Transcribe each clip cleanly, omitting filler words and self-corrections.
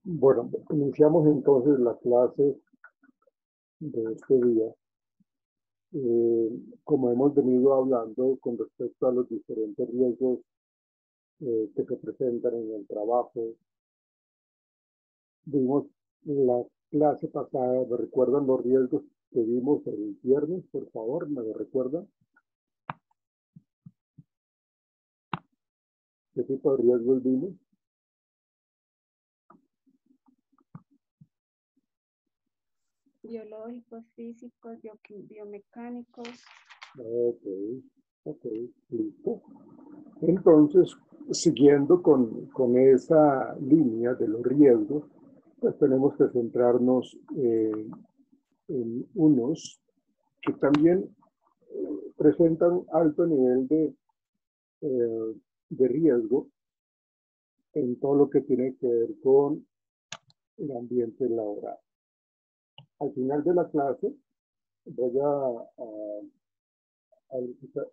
Bueno, iniciamos entonces la clase de este día. Eh, Como hemos venido hablando con respecto a los diferentes riesgos que se presentan en el trabajo, vimos la clase pasada, ¿me recuerdan los riesgos que vimos el viernes? Por favor, ¿me lo recuerdan? ¿Qué tipo de riesgos vimos? Biológicos, físicos, biomecánicos. Ok, ok, listo. Entonces, siguiendo con esa línea de los riesgos, pues tenemos que centrarnos en unos que también presentan alto nivel de riesgo en todo lo que tiene que ver con el ambiente laboral. Al final de la clase voy a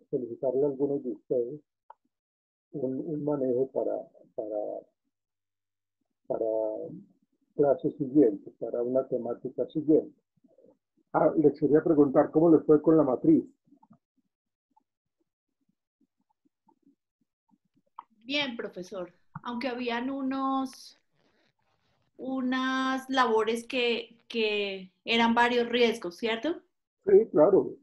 solicitarle a algunos de ustedes un manejo para clase siguiente, para una temática siguiente. Les quería preguntar cómo les fue con la matriz. Bien, profesor, aunque habían unas labores que eran varios riesgos, ¿cierto? Sí, claro,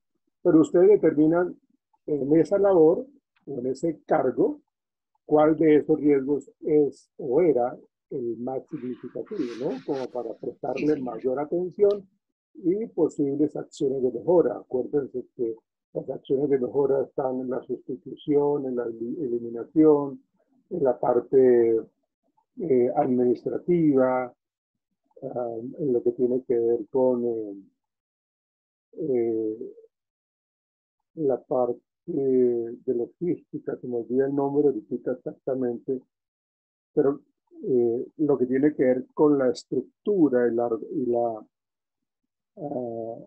pero ustedes determinan en esa labor o en ese cargo cuál de esos riesgos es o era el más significativo, ¿no? Como para Sí, prestarle señor. mayor atención y posibles acciones de mejora. Acuérdense que las acciones de mejora están en la sustitución, en la eliminación, en la parte administrativa, en lo que tiene que ver con eh, la parte de logística, se me olvida el nombre ahorita exactamente, pero lo que tiene que ver con la estructura uh,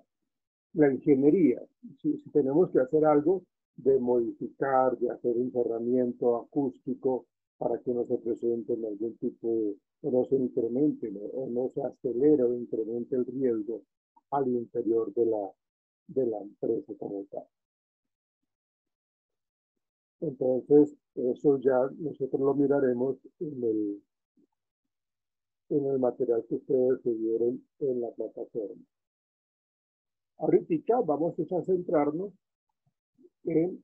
la ingeniería. Si tenemos que hacer algo de modificar, de hacer un cerramiento acústico para que no se presente algún tipo de, o no se incremente, ¿no? O no se acelere o incremente el riesgo al interior de la empresa como tal. Entonces, eso ya nosotros lo miraremos en el material que ustedes subieron en la plataforma. Ahorita vamos a centrarnos en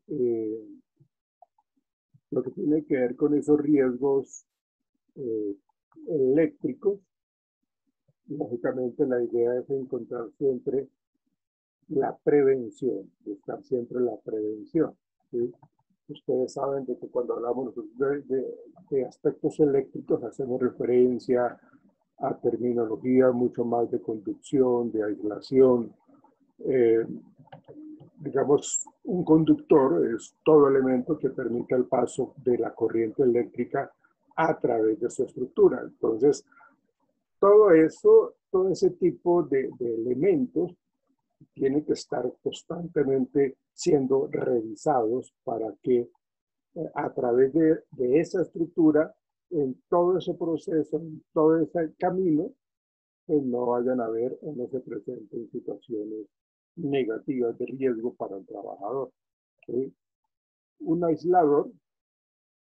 lo que tiene que ver con esos riesgos eh, eléctricos. Lógicamente la idea es encontrar siempre la prevención, buscar siempre la prevención. ¿Sí? Ustedes saben de que cuando hablamos de aspectos eléctricos hacemos referencia a terminología mucho más de conducción, de aislación. Eh, digamos, un conductor es todo elemento que permite el paso de la corriente eléctrica a través de su estructura. Entonces, todo eso, todo ese tipo de elementos tienen que estar constantemente siendo revisados para que a través de esa estructura, en todo ese proceso, en todo ese camino, pues no vayan a ver o no se presenten situaciones negativas de riesgo para el trabajador. ¿Sí? Un aislador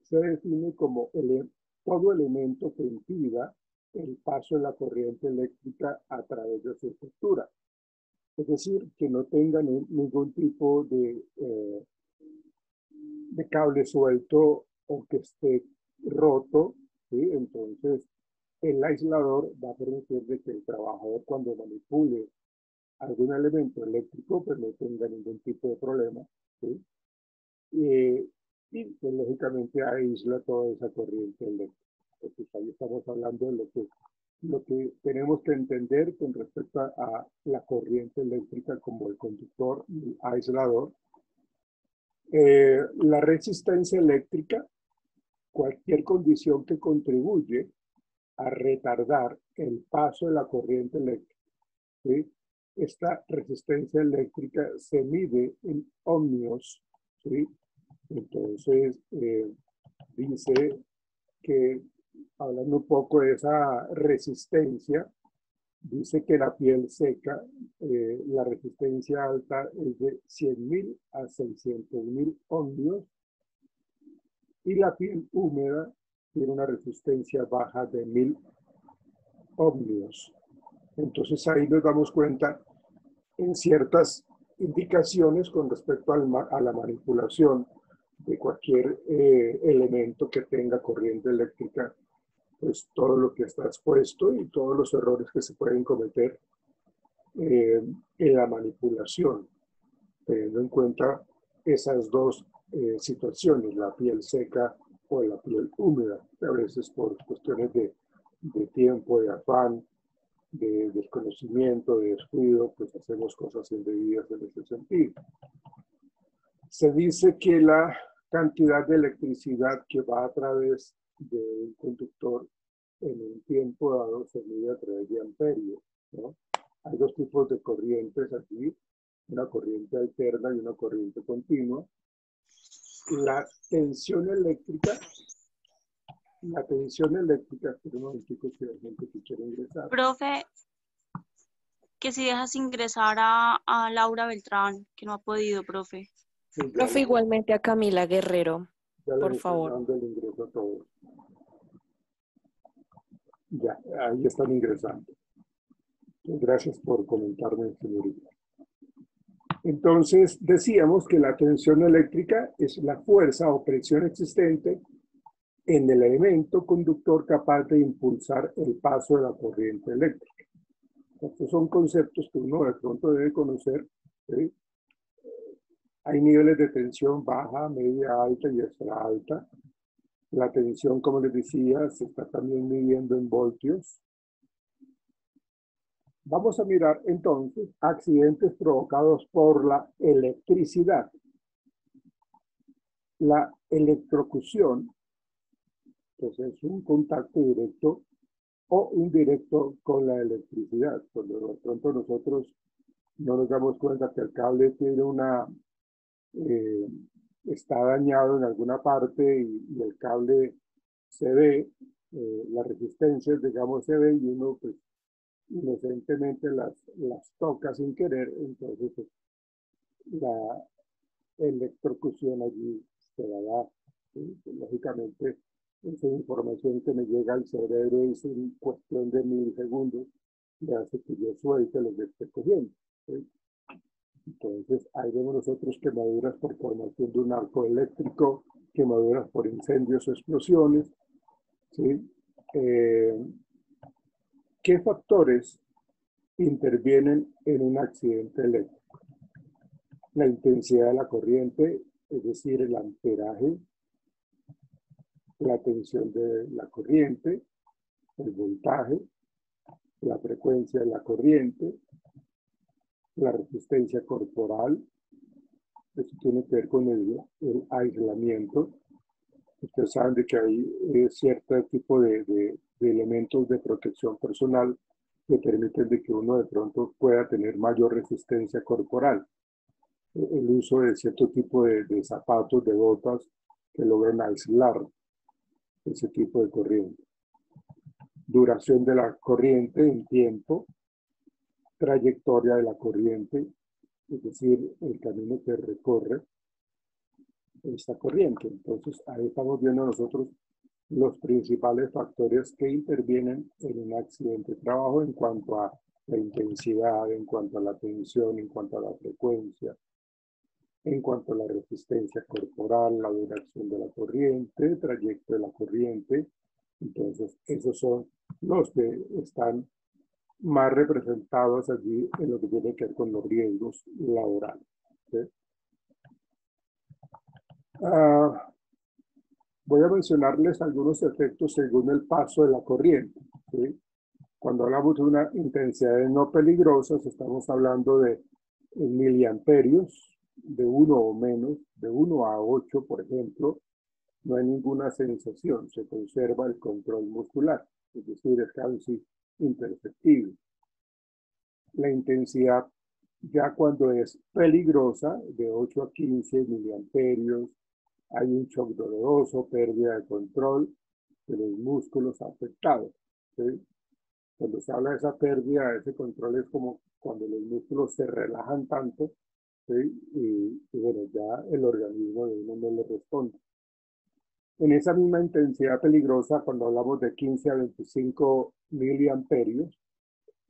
se define como todo elemento que impida el paso de la corriente eléctrica a través de su estructura. Es decir, que no tenga ningún tipo de cable suelto o que esté roto, ¿sí? Entonces, el aislador va a permitir de que el trabajador cuando manipule algún elemento eléctrico, pues no tenga ningún tipo de problema, ¿sí? Y pues, lógicamente aísla toda esa corriente eléctrica. Entonces, ahí estamos hablando de lo que tenemos que entender con respecto a la corriente eléctrica como el conductor y el aislador. La resistencia eléctrica, cualquier condición que contribuye a retardar el paso de la corriente eléctrica. ¿Sí? Esta resistencia eléctrica se mide en ohmios. ¿Sí? Entonces, dice que, hablando poco esa resistencia. Dice que la piel seca, la resistencia alta es de 100.000 a 600.000 ohmios y la piel húmeda tiene una resistencia baja de 1.000 ohmios. Entonces ahí nos damos cuenta en ciertas indicaciones con respecto a la manipulación de cualquier elemento que tenga corriente eléctrica, pues todo lo que está expuesto y todos los errores que se pueden cometer en la manipulación, teniendo en cuenta esas dos situaciones, la piel seca o la piel húmeda, a veces por cuestiones de tiempo, de afán, de desconocimiento, de descuido, pues hacemos cosas indebidas en ese sentido. Se dice que la cantidad de electricidad que va a través de un conductor en un tiempo dado se mide a través de amperios, ¿no? Hay dos tipos de corrientes aquí, una corriente alterna y una corriente continua. La tensión eléctrica, pero un momentico que hay gente que quiere ingresar. Profe, que si dejas ingresar a Laura Beltrán, que no ha podido, profe. Sí, Profe, igualmente a Camila Guerrero, ya le por estoy favor. dando el ingreso a todos. Ya, ahí están ingresando. Gracias por comentarme, señorita. Entonces, decíamos que la tensión eléctrica es la fuerza o presión existente en el elemento conductor capaz de impulsar el paso de la corriente eléctrica. Estos son conceptos que uno de pronto debe conocer, ¿sí? Hay niveles de tensión baja, media, alta y extra alta. La tensión, como les decía, se está también midiendo en voltios. Vamos a mirar entonces accidentes provocados por la electricidad. La electrocución, pues es un contacto directo o indirecto con la electricidad. Cuando de pronto nosotros no nos damos cuenta que el cable tiene está dañado en alguna parte y el cable se ve, las resistencias, digamos, se ve y uno pues inocentemente las toca sin querer, entonces pues, la electrocución allí se va a dar. ¿Sí? Lógicamente, esa información que me llega al cerebro es en cuestión de milisegundos y hace que yo suelte lo que esté cogiendo. ¿Sí? Entonces, ahí vemos nosotros quemaduras por formación de un arco eléctrico, quemaduras por incendios o explosiones. ¿Sí? ¿Qué factores intervienen en un accidente eléctrico? La intensidad de la corriente, es decir, el amperaje, la tensión de la corriente, el voltaje, la frecuencia de la corriente, la resistencia corporal. Eso tiene que ver con el aislamiento. Ustedes saben de que hay cierto tipo de elementos de protección personal que permiten de que uno de pronto pueda tener mayor resistencia corporal. El uso de cierto tipo de zapatos, de botas, que logran aislar ese tipo de corriente. Duración de la corriente en tiempo, trayectoria de la corriente, es decir, el camino que recorre esta corriente. Entonces, ahí estamos viendo nosotros los principales factores que intervienen en un accidente de trabajo en cuanto a la intensidad, en cuanto a la tensión, en cuanto a la frecuencia, en cuanto a la resistencia corporal, la duración de la corriente, el trayecto de la corriente. Entonces, esos son los que están más representados allí en lo que tiene que ver con los riesgos laborales. ¿Sí? Voy a mencionarles algunos efectos según el paso de la corriente. ¿Sí? Cuando hablamos de una intensidad no peligrosas, estamos hablando de miliamperios, de 1 o menos, de 1 a 8, por ejemplo. No hay ninguna sensación, se conserva el control muscular, es decir, es casi imperceptible. La intensidad, ya cuando es peligrosa, de 8 a 15 miliamperios, hay un shock doloroso, pérdida de control, de los músculos afectados. ¿Sí? Cuando se habla de esa pérdida, ese control es como cuando los músculos se relajan tanto, ¿sí? Y bueno, ya el organismo de uno no le responde. En esa misma intensidad peligrosa, cuando hablamos de 15 a 25 miliamperios,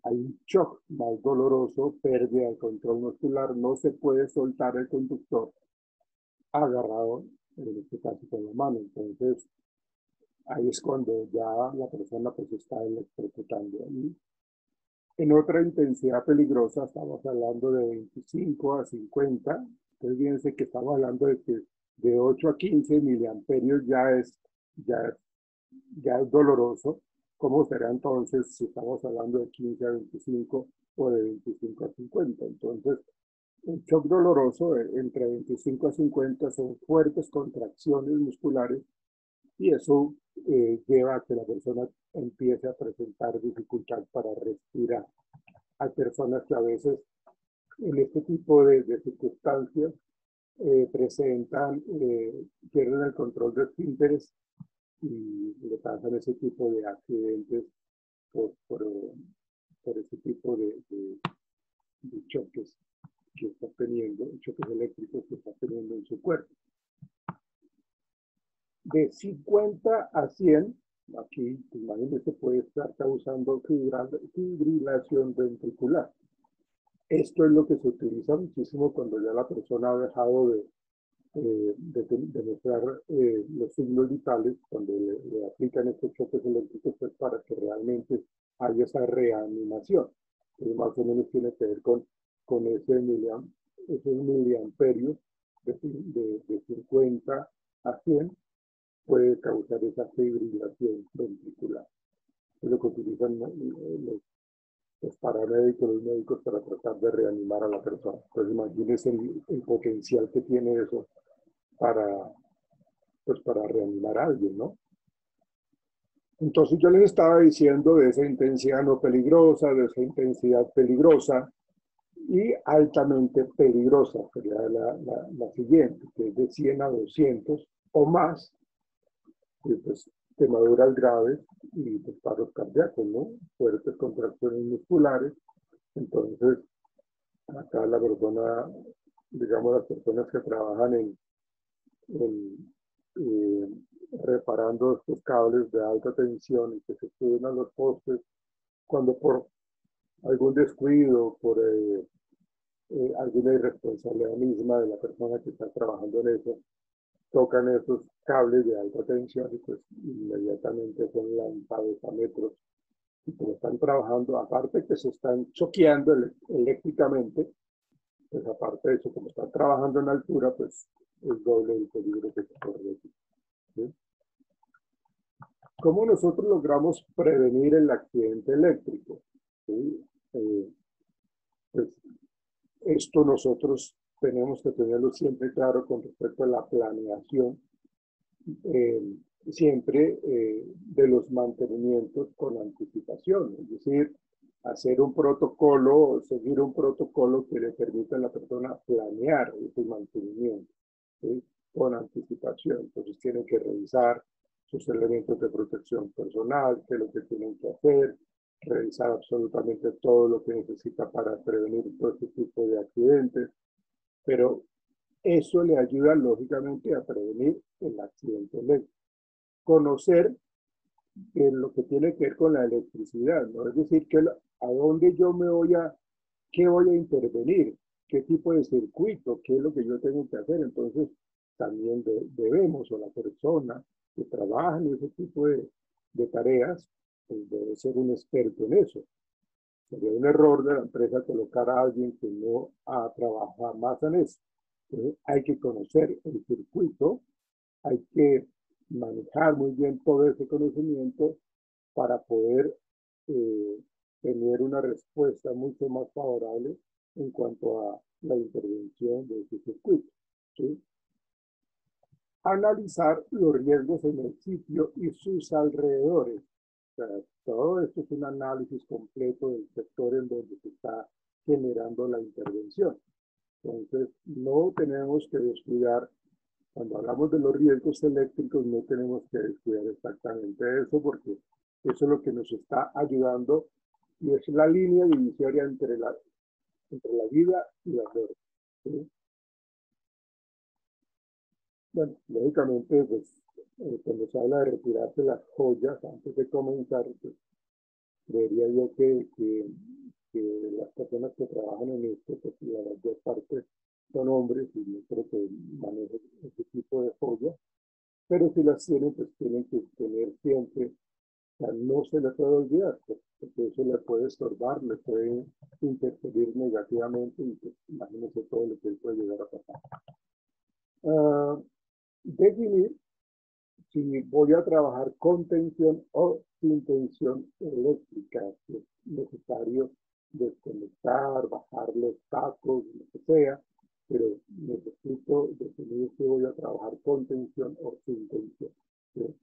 hay un shock más doloroso, pérdida de control muscular, no se puede soltar el conductor agarrado, en este caso con la mano. Entonces, ahí es cuando ya la persona pues está electrocutando. En otra intensidad peligrosa estamos hablando de 25 a 50. Entonces, fíjense que estamos hablando de que de 8 a 15 miliamperios ya es doloroso. ¿Cómo será entonces si estamos hablando de 15 a 25 o de 25 a 50? Entonces, el shock doloroso entre 25 a 50 son fuertes contracciones musculares y eso lleva a que la persona empiece a presentar dificultad para respirar. Hay personas que a veces en este tipo de circunstancias pierden el control de esfínteres y le pasan ese tipo de accidentes por ese tipo de choques que está teniendo, choques eléctricos que está teniendo en su cuerpo. De 50 a 100, aquí, imagínense, puede estar causando fibrilación ventricular. Esto es lo que se utiliza muchísimo cuando ya la persona ha dejado de mostrar los signos vitales, cuando le aplican estos choques eléctricos, pues para que realmente haya esa reanimación. Más o menos tiene que ver con esos miliamperios de 50 a 100, puede causar esa fibrilación ventricular. Es lo que utilizan los paramédicos, los médicos para tratar de reanimar a la persona. Entonces imagínense el potencial que tiene eso para reanimar a alguien, ¿no? Entonces yo les estaba diciendo de esa intensidad no peligrosa, de esa intensidad peligrosa y altamente peligrosa, sería la siguiente, que es de 100 a 200 o más, y pues quemaduras graves y pues, paros cardíacos, ¿no? Fuertes contracciones musculares. Entonces, acá la persona, digamos, las personas que trabajan reparando estos cables de alta tensión y que se suben a los postes, cuando por algún descuido, por alguna irresponsabilidad misma de la persona que está trabajando en eso, tocan esos cables de alta tensión y pues inmediatamente son lanzados a metros. Y como están trabajando, aparte que se están choqueando eléctricamente, pues aparte de eso, como están trabajando en altura, pues es doble el peligro que se corre aquí. ¿Sí? ¿Cómo nosotros logramos prevenir el accidente eléctrico? ¿Sí? Pues esto nosotros tenemos que tenerlo siempre claro con respecto a la planeación, siempre de los mantenimientos con anticipación, es decir, hacer un protocolo, seguir un protocolo que le permita a la persona planear ese mantenimiento, ¿sí? Con anticipación. Entonces tienen que revisar sus elementos de protección personal, qué es lo que tienen que hacer, revisar absolutamente todo lo que necesita para prevenir todo este tipo de accidentes, pero eso le ayuda lógicamente a prevenir el accidente eléctrico. Conocer lo que tiene que ver con la electricidad, ¿no? Es decir, a dónde yo qué voy a intervenir, qué tipo de circuito, qué es lo que yo tengo que hacer. Entonces, también debemos, o la persona que trabaja en ese tipo de tareas, pues debe ser un experto en eso. Sería un error de la empresa colocar a alguien que no ha trabajado más en eso. Entonces, hay que conocer el circuito, hay que manejar muy bien todo ese conocimiento para poder tener una respuesta mucho más favorable en cuanto a la intervención de ese circuito. ¿Sí? Analizar los riesgos en el sitio y sus alrededores. O sea, todo esto es un análisis completo del sector en donde se está generando la intervención. Entonces, no tenemos que descuidar Cuando hablamos de los riesgos eléctricos no tenemos que descuidar exactamente eso, porque eso es lo que nos está ayudando y es la línea divisoria entre la vida y la muerte, ¿sí? Bueno, lógicamente, pues, cuando se habla de retirarse las joyas antes de comenzar, pues, creería yo que las personas que trabajan en esto, pues la mayor parte son hombres y no creo que manejen ese tipo de joyas, pero si las tienen, pues tienen que tener siempre, o sea, no se les puede olvidar, pues, porque eso le puede estorbar, le puede interferir negativamente y pues, imagínense todo lo que puede llegar a pasar. Definir si voy a trabajar con tensión o sin tensión eléctrica, si es necesario desconectar, bajar los tacos, lo que sea, pero necesito definir si voy a trabajar con tensión o sin tensión, ¿sí?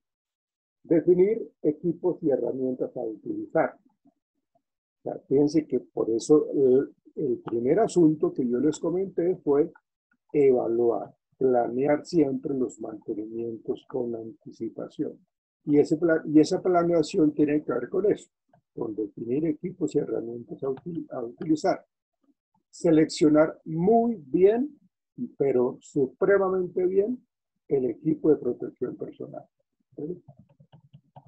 Definir equipos y herramientas a utilizar. O sea, fíjense que por eso el primer asunto que yo les comenté fue evaluar, planear siempre los mantenimientos con anticipación. Y esa planeación tiene que ver con eso, con definir equipos y herramientas a utilizar. Seleccionar muy bien, pero supremamente bien, el equipo de protección personal, ¿sí?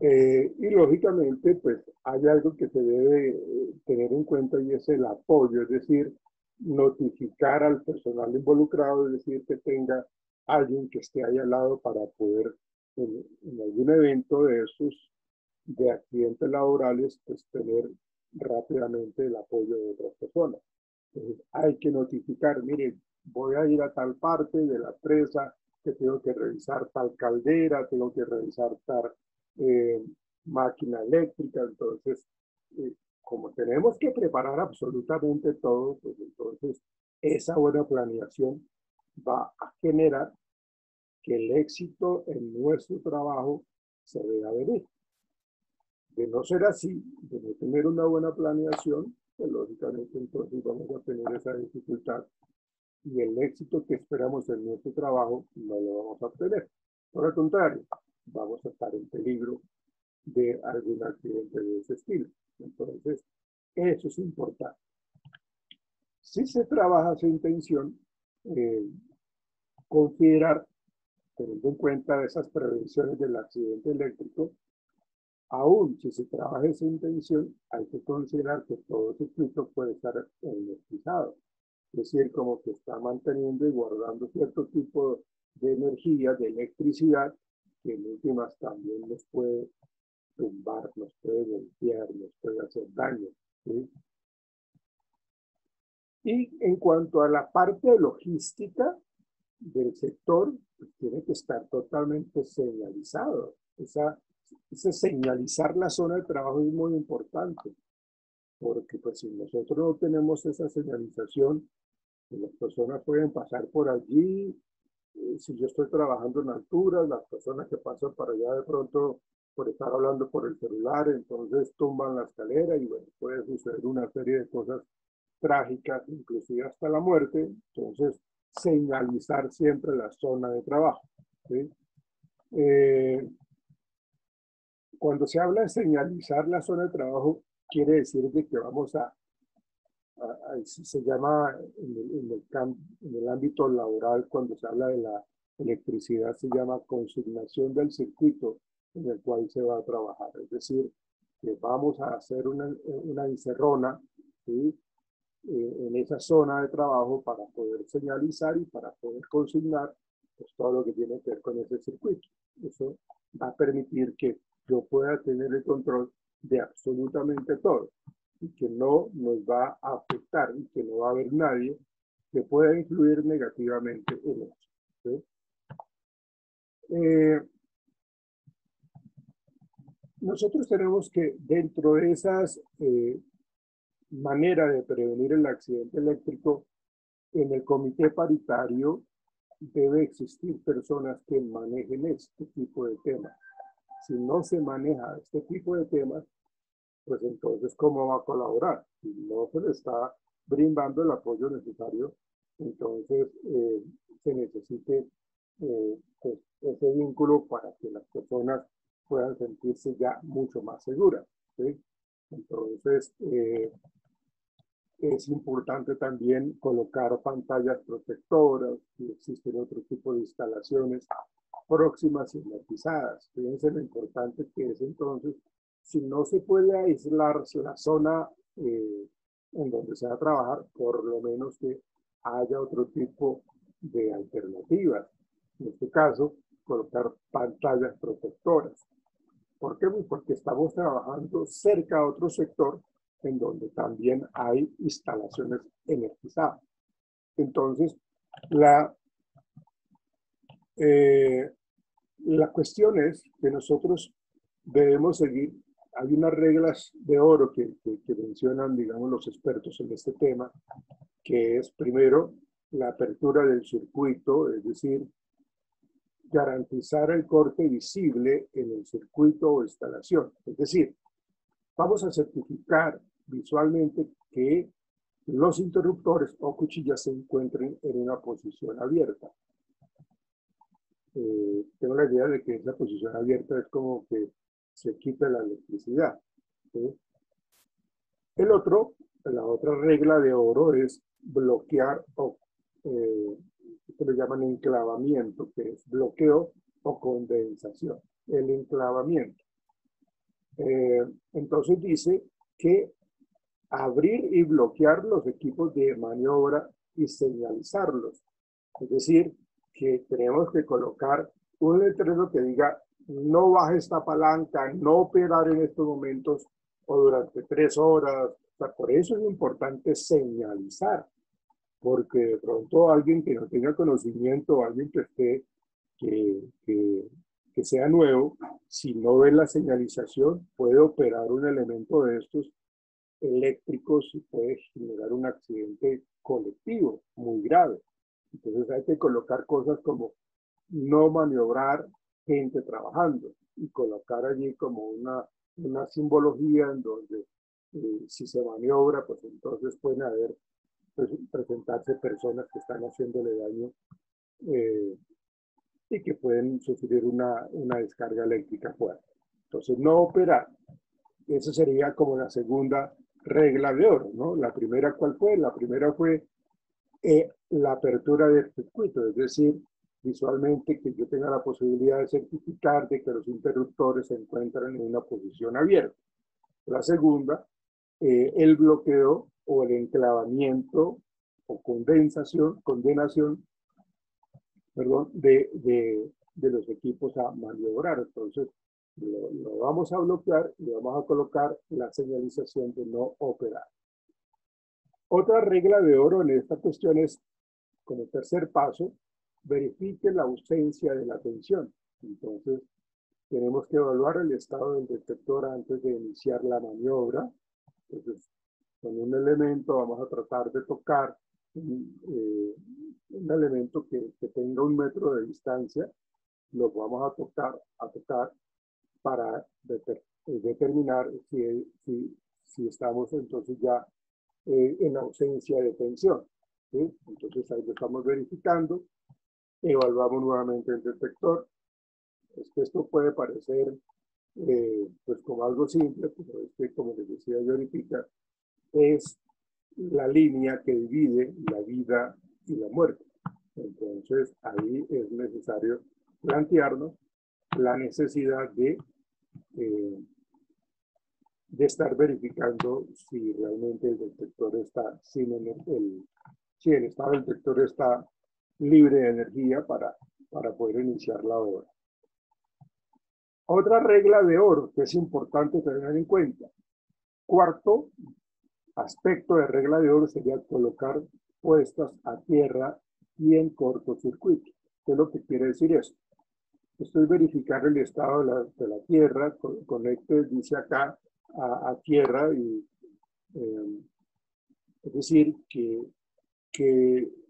Y lógicamente, pues hay algo que se debe tener en cuenta y es el apoyo, es decir, notificar al personal involucrado, es decir, que tenga alguien que esté ahí al lado para poder, en algún evento de esos, de accidentes laborales, pues tener rápidamente el apoyo de otras personas. Entonces, hay que notificar, mire, voy a ir a tal parte de la presa, que tengo que revisar tal caldera, tengo que revisar tal máquina eléctrica, entonces, como tenemos que preparar absolutamente todo, pues entonces esa buena planeación va a generar que el éxito en nuestro trabajo se vea venir. De no ser así, de no tener una buena planeación, pues lógicamente entonces vamos a tener esa dificultad y el éxito que esperamos en nuestro trabajo no lo vamos a obtener. Por el contrario, vamos a estar en peligro de algún accidente de ese estilo. Entonces, eso es importante. Si se trabaja sin tensión, considerar, teniendo en cuenta esas prevenciones del accidente eléctrico, aún si se trabaja sin tensión, hay que considerar que todo circuito puede estar energizado. Es decir, como que está manteniendo y guardando cierto tipo de energía, de electricidad, que en últimas también nos puede tumbar, nos puede golpear, nos puede hacer daño, ¿sí? Y en cuanto a la parte logística del sector, pues tiene que estar totalmente señalizado. Ese señalizar la zona de trabajo es muy importante, porque pues si nosotros no tenemos esa señalización, pues, las personas pueden pasar por allí. Si yo estoy trabajando en alturas, las personas que pasan para allá de pronto por estar hablando por el celular, entonces tumban la escalera y bueno, puede suceder una serie de cosas trágicas, inclusive hasta la muerte. Entonces, señalizar siempre la zona de trabajo, ¿sí? Cuando se habla de señalizar la zona de trabajo, quiere decir de que vamos se llama en el ámbito laboral, cuando se habla de la electricidad, se llama consignación del circuito en el cual se va a trabajar. Es decir, que vamos a hacer una encerrona, ¿sí? En esa zona de trabajo para poder señalizar y para poder consignar pues, todo lo que tiene que ver con ese circuito. Eso va a permitir que yo pueda tener el control de absolutamente todo y que no nos va a afectar y que no va a haber nadie que pueda influir negativamente en eso, ¿sí? Nosotros tenemos que, dentro de esas maneras de prevenir el accidente eléctrico, en el comité paritario debe existir personas que manejen este tipo de temas. Si no se maneja este tipo de temas, pues entonces, ¿cómo va a colaborar? Si no se le está brindando el apoyo necesario, entonces se necesite pues, ese vínculo para que las personas puedan sentirse ya mucho más seguras, ¿sí? Entonces, es importante también colocar pantallas protectoras, si existen otro tipo de instalaciones próximas y hermetizadas. Fíjense lo importante que es entonces, si no se puede aislar la zona en donde se va a trabajar, por lo menos que haya otro tipo de alternativas. En este caso, colocar pantallas protectoras. ¿Por qué? Pues porque estamos trabajando cerca a otro sector en donde también hay instalaciones energizadas. Entonces, la cuestión es que nosotros debemos seguir, hay unas reglas de oro que mencionan, digamos, los expertos en este tema, que es primero la apertura del circuito, es decir, garantizar el corte visible en el circuito o instalación. Es decir, vamos a certificar visualmente que los interruptores o cuchillas se encuentren en una posición abierta. Tengo la idea de que esa posición abierta es como que se quita la electricidad, ¿sí? La otra regla de oro es bloquear o que le llaman enclavamiento, que es bloqueo o condensación. El enclavamiento. Entonces dice que abrir y bloquear los equipos de maniobra y señalizarlos. Es decir, que tenemos que colocar un letrero que diga no baje esta palanca, no operar en estos momentos o durante 3 horas. O sea, por eso es importante señalizar, porque de pronto alguien que no tenga conocimiento, alguien que esté, que sea nuevo, si no ve la señalización, puede operar un elemento de estos eléctricos y puede generar un accidente colectivo muy grave. Entonces hay que colocar cosas como no maniobrar gente trabajando y colocar allí como una simbología en donde si se maniobra, pues entonces pueden haber, presentarse personas que están haciéndole daño y que pueden sufrir una descarga eléctrica fuerte. Entonces no operar. Esa sería como la segunda regla de oro, ¿no? La primera, ¿cuál fue? La primera fue la apertura del circuito, es decir, visualmente que yo tenga la posibilidad de certificar de que los interruptores se encuentran en una posición abierta. La segunda, el bloqueo o el enclavamiento o condenación, perdón, de los equipos a maniobrar. Entonces, lo vamos a bloquear y vamos a colocar la señalización de no operar. Otra regla de oro en esta cuestión es, como tercer paso, verifique la ausencia de la tensión. Entonces, tenemos que evaluar el estado del detector antes de iniciar la maniobra. Entonces, con un elemento vamos a tratar de tocar un elemento que tenga 1 metro de distancia. Lo vamos a tocar para determinar si estamos entonces ya en ausencia de tensión, ¿sí? Entonces ahí lo estamos verificando, evaluamos nuevamente el detector. Es que esto puede parecer pues como algo simple, pero es que, como les decía yo ahorita, es la línea que divide la vida y la muerte. Entonces ahí es necesario plantearnos la necesidad de estar verificando si realmente el detector está si el estado del detector está libre de energía para poder iniciar la obra. Otra regla de oro que es importante tener en cuenta. Cuarto aspecto de regla de oro sería colocar puestas a tierra y en cortocircuito. ¿Qué es lo que quiere decir eso? Estoy verificando el estado de la tierra, conecte, dice acá, a tierra, y es decir, que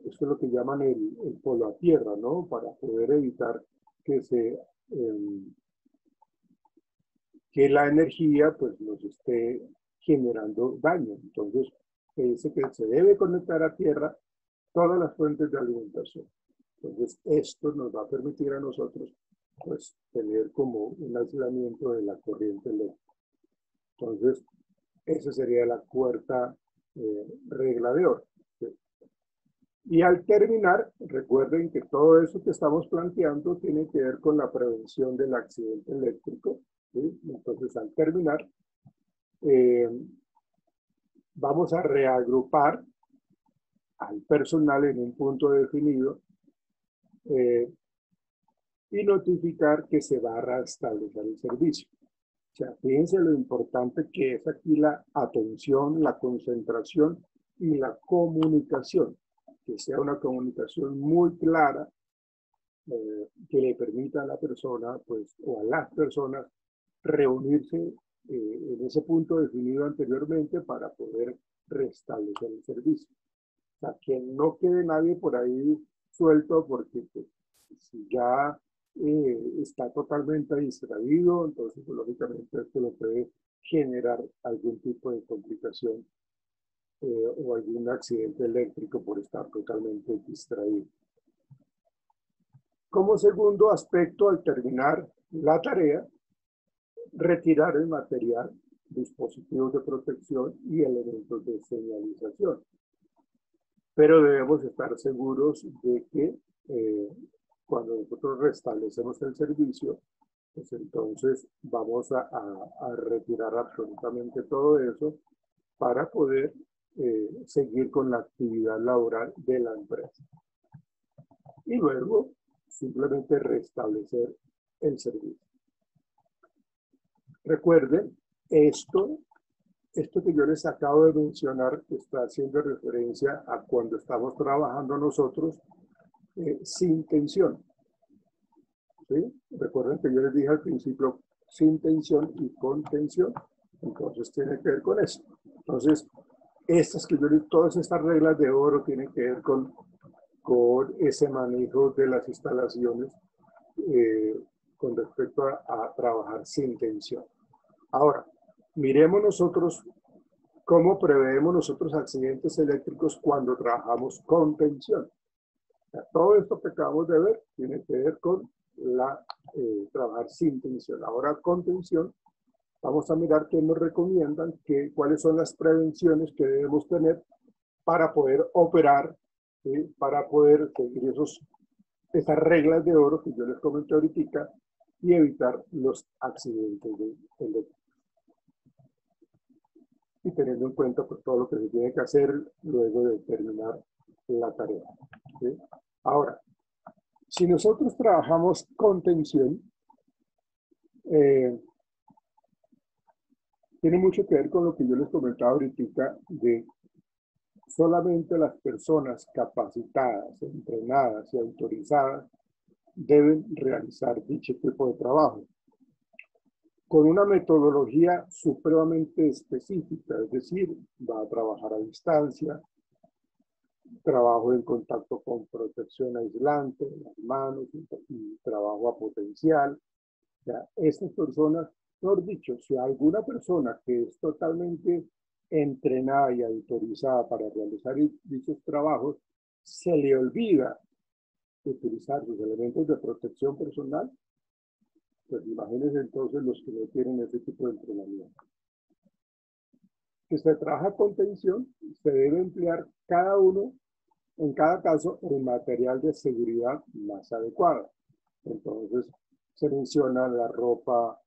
esto es lo que llaman el polo a tierra, ¿no? Para poder evitar que que la energía pues nos esté generando daño. Entonces, se dice que se debe conectar a tierra todas las fuentes de alimentación. Entonces, esto nos va a permitir a nosotros, pues, tener como un aislamiento de la corriente eléctrica. Entonces, esa sería la cuarta regla de oro. ¿Sí? Y al terminar, recuerden que todo eso que estamos planteando tiene que ver con la prevención del accidente eléctrico. ¿Sí? Entonces, al terminar, vamos a reagrupar al personal en un punto definido y notificar que se va a restablecer el servicio. O sea, fíjense lo importante que es aquí la atención, la concentración y la comunicación. Que sea una comunicación muy clara que le permita a la persona, pues, o a las personas reunirse en ese punto definido anteriormente para poder restablecer el servicio. O sea, que no quede nadie por ahí suelto, porque pues, si ya está totalmente distraído, entonces pues, lógicamente esto lo puede generar algún tipo de complicación o algún accidente eléctrico por estar totalmente distraído. Como segundo aspecto, al terminar la tarea, retirar el material, dispositivos de protección y elementos de señalización. Pero debemos estar seguros de que cuando nosotros restablecemos el servicio, pues entonces vamos a retirar absolutamente todo eso para poder seguir con la actividad laboral de la empresa. Y luego simplemente restablecer el servicio. Recuerden, esto que yo les acabo de mencionar está haciendo referencia a cuando estamos trabajando nosotros sin tensión. ¿Sí? Recuerden que yo les dije al principio sin tensión y con tensión. Entonces tiene que ver con eso. Entonces, todas estas reglas de oro tienen que ver con ese manejo de las instalaciones con respecto a trabajar sin tensión. Ahora, miremos nosotros cómo preveemos nosotros accidentes eléctricos cuando trabajamos con tensión. O sea, todo esto que acabamos de ver tiene que ver con trabajar sin tensión. Ahora con tensión, vamos a mirar qué nos recomiendan, cuáles son las prevenciones que debemos tener para poder operar, ¿sí? Para poder seguir esas reglas de oro que yo les comenté ahorita y evitar los accidentes eléctricos. Y teniendo en cuenta pues, todo lo que se tiene que hacer luego de terminar la tarea. ¿Sí? Ahora, si nosotros trabajamos con tensión, tiene mucho que ver con lo que yo les comentaba ahorita de solamente las personas capacitadas, entrenadas y autorizadas deben realizar dicho tipo de trabajo con una metodología supremamente específica, es decir, va a trabajar a distancia, trabajo en contacto con protección aislante, las manos y trabajo a potencial. O sea, estas personas, mejor dicho, si alguna persona que es totalmente entrenada y autorizada para realizar dichos trabajos, se le olvida utilizar los elementos de protección personal, pues imagínense entonces los que no tienen ese tipo de entrenamiento. Si se trabaja con tensión, se debe emplear cada uno, en cada caso, el material de seguridad más adecuado. Entonces, se menciona la ropa,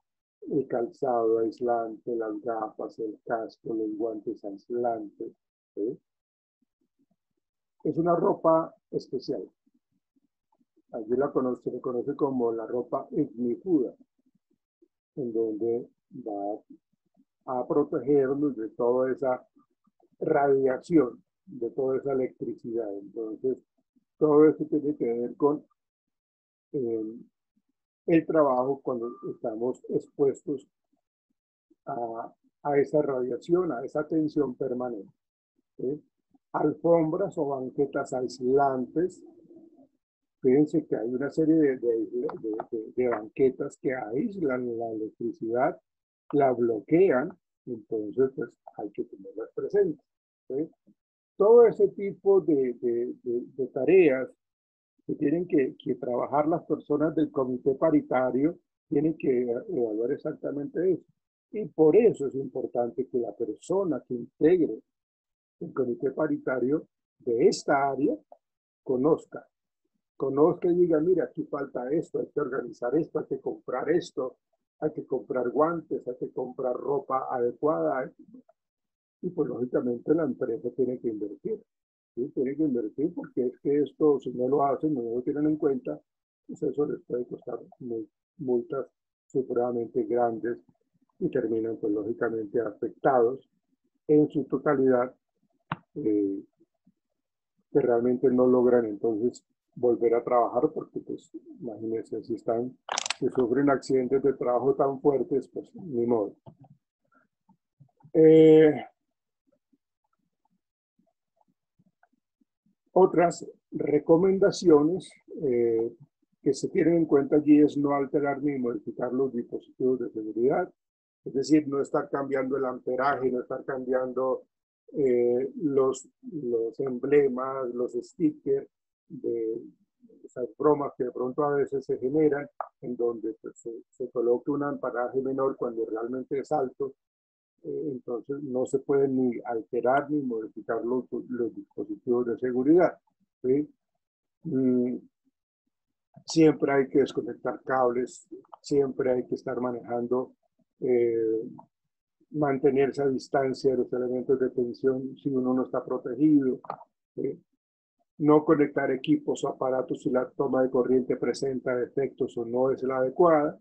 el calzado aislante, las gafas, el casco, los guantes aislantes. ¿Sí? Es una ropa especial. Allí se le conoce como la ropa ignífuga, en donde va a protegernos de toda esa radiación, de toda esa electricidad. Entonces, todo esto tiene que ver con el trabajo cuando estamos expuestos a esa radiación, a esa tensión permanente. ¿Sí? Alfombras o banquetas aislantes. Fíjense que hay una serie de banquetas que aíslan la electricidad, la bloquean, entonces pues hay que tenerlas presentes. ¿Sí? Todo ese tipo de tareas que tienen que trabajar las personas del comité paritario, tienen que evaluar exactamente eso. Y por eso es importante que la persona que integre el comité paritario de esta área conozca y diga, mira, aquí falta esto, hay que organizar esto, hay que comprar esto, hay que comprar guantes, hay que comprar ropa adecuada. Y pues lógicamente la empresa tiene que invertir. ¿Sí? Tiene que invertir porque es que esto, si no lo hacen, no lo tienen en cuenta, pues eso les puede costar multas supremamente grandes y terminan pues lógicamente afectados en su totalidad, que realmente no logran entonces volver a trabajar porque pues imagínense si sufren accidentes de trabajo tan fuertes, pues ni modo. Otras recomendaciones que se tienen en cuenta allí es no alterar ni modificar los dispositivos de seguridad, es decir, no estar cambiando el amperaje, no estar cambiando los emblemas, los stickers de esas bromas que de pronto a veces se generan, en donde pues, se coloque un amperaje menor cuando realmente es alto. Entonces no se pueden ni alterar ni modificar los dispositivos de seguridad. ¿Sí? Siempre hay que desconectar cables, siempre hay que estar manejando, mantenerse a distancia de los elementos de tensión si uno no está protegido. ¿Sí? No conectar equipos o aparatos si la toma de corriente presenta defectos o no es la adecuada.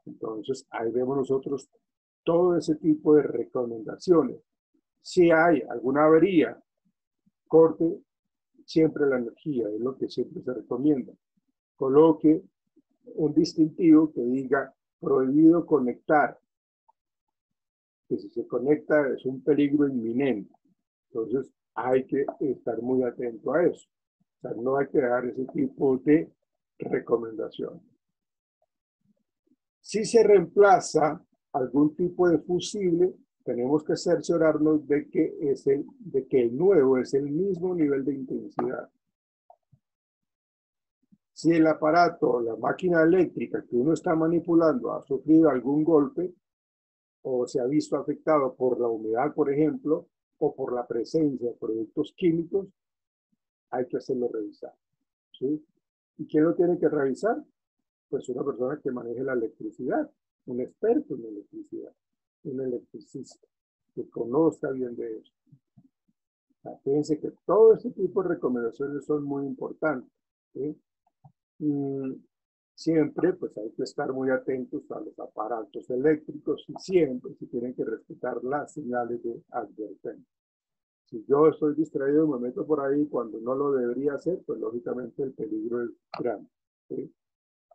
Entonces ahí vemos nosotros todo ese tipo de recomendaciones. Si hay alguna avería, corte siempre la energía, es lo que siempre se recomienda. Coloque un distintivo que diga prohibido conectar, que si se conecta es un peligro inminente. Entonces hay que estar muy atento a eso. O sea, no hay que dar ese tipo de recomendación. Si se reemplaza algún tipo de fusible, tenemos que cerciorarnos de que el nuevo es el mismo nivel de intensidad. Si el aparato, la máquina eléctrica que uno está manipulando ha sufrido algún golpe o se ha visto afectado por la humedad, por ejemplo, o por la presencia de productos químicos, hay que hacerlo revisar. ¿Sí? ¿Y quién lo tiene que revisar? Pues una persona que maneje la electricidad, un experto en electricidad, un electricista, que conozca bien de eso. Fíjense que todo este tipo de recomendaciones son muy importantes. ¿Sí? Siempre pues hay que estar muy atentos a los aparatos eléctricos y siempre se tienen que respetar las señales de advertencia. Si yo estoy distraído y me meto por ahí cuando no lo debería hacer, pues lógicamente el peligro es grande. ¿Sí?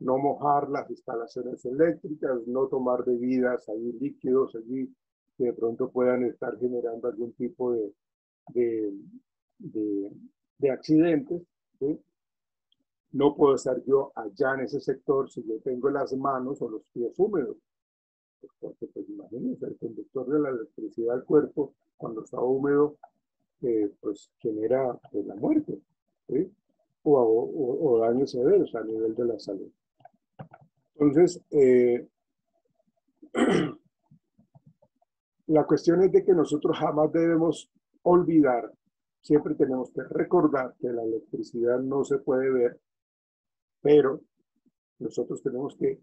No mojar las instalaciones eléctricas, no tomar bebidas ahí líquidos allí que de pronto puedan estar generando algún tipo de accidentes. ¿Sí? No puedo estar yo allá en ese sector si yo tengo las manos o los pies húmedos. Porque, pues imagínense, el conductor de la electricidad al cuerpo, cuando está húmedo, pues genera pues, la muerte, ¿sí? o daños severos a nivel de la salud. Entonces, la cuestión es de que nosotros jamás debemos olvidar, siempre tenemos que recordar que la electricidad no se puede ver, pero nosotros tenemos que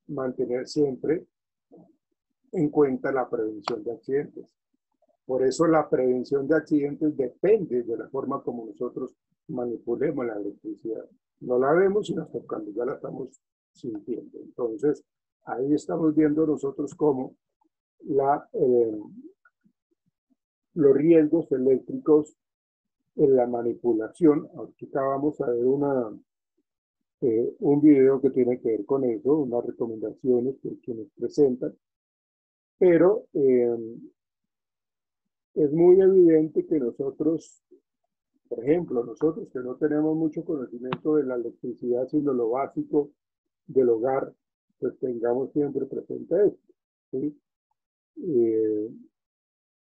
mantener siempre en cuenta la prevención de accidentes. Por eso la prevención de accidentes depende de la forma como nosotros manipulemos la electricidad. No la vemos sino hasta cuando ya la estamos sintiendo. Entonces, ahí estamos viendo nosotros cómo los riesgos eléctricos en la manipulación. Ahorita vamos a ver un video que tiene que ver con eso, unas recomendaciones que nos presentan. Pero es muy evidente que nosotros, por ejemplo, nosotros que no tenemos mucho conocimiento de la electricidad, sino lo básico del hogar, pues tengamos siempre presente esto. ¿Sí?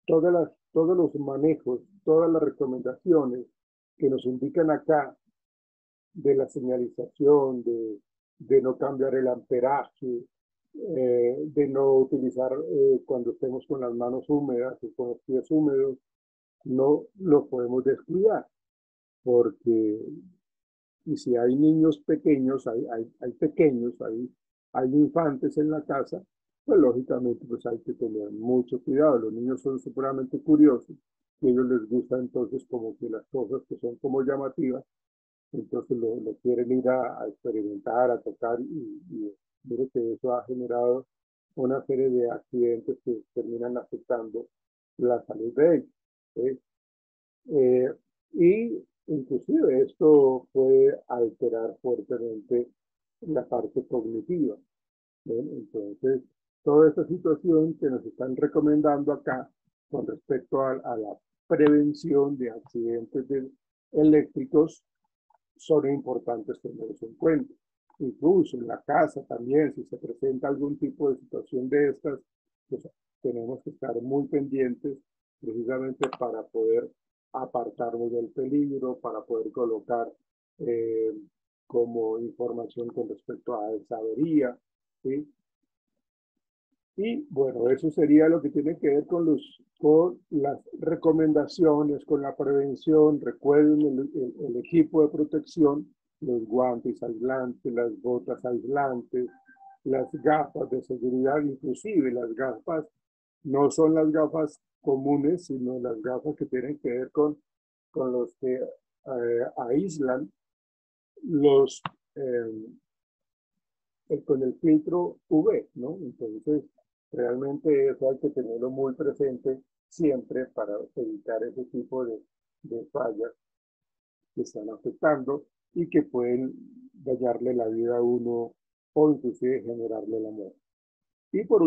Todos los manejos, todas las recomendaciones que nos indican acá de la señalización, de no cambiar el amperaje, de no utilizar cuando estemos con las manos húmedas o con los pies húmedos, no lo podemos descuidar, porque y si hay niños pequeños, hay pequeños, hay infantes en la casa, pues lógicamente pues hay que tener mucho cuidado. Los niños son supremamente curiosos y a ellos les gusta entonces como que las cosas que son como llamativas, entonces lo quieren ir a experimentar, a tocar y mire que eso ha generado una serie de accidentes que terminan afectando la salud de ellos. ¿Sí? Y inclusive esto puede alterar fuertemente la parte cognitiva. ¿Ven? Entonces, toda esta situación que nos están recomendando acá con respecto a la prevención de accidentes eléctricos son importantes tenerlos en cuenta. Incluso en la casa también, si se presenta algún tipo de situación de estas, pues tenemos que estar muy pendientes precisamente para poder apartarnos del peligro, para poder colocar como información con respecto a esa avería, ¿sí? Y bueno, eso sería lo que tiene que ver con las recomendaciones, con la prevención. Recuerden el equipo de protección, los guantes aislantes, las botas aislantes, las gafas de seguridad, inclusive las gafas no son las gafas comunes, sino las gafas que tienen que ver con los que aíslan los, con el filtro UV, ¿no? Entonces, realmente eso hay que tenerlo muy presente siempre para evitar ese tipo de fallas que están afectando y que pueden dañarle la vida a uno o inclusive generarle la muerte. Y por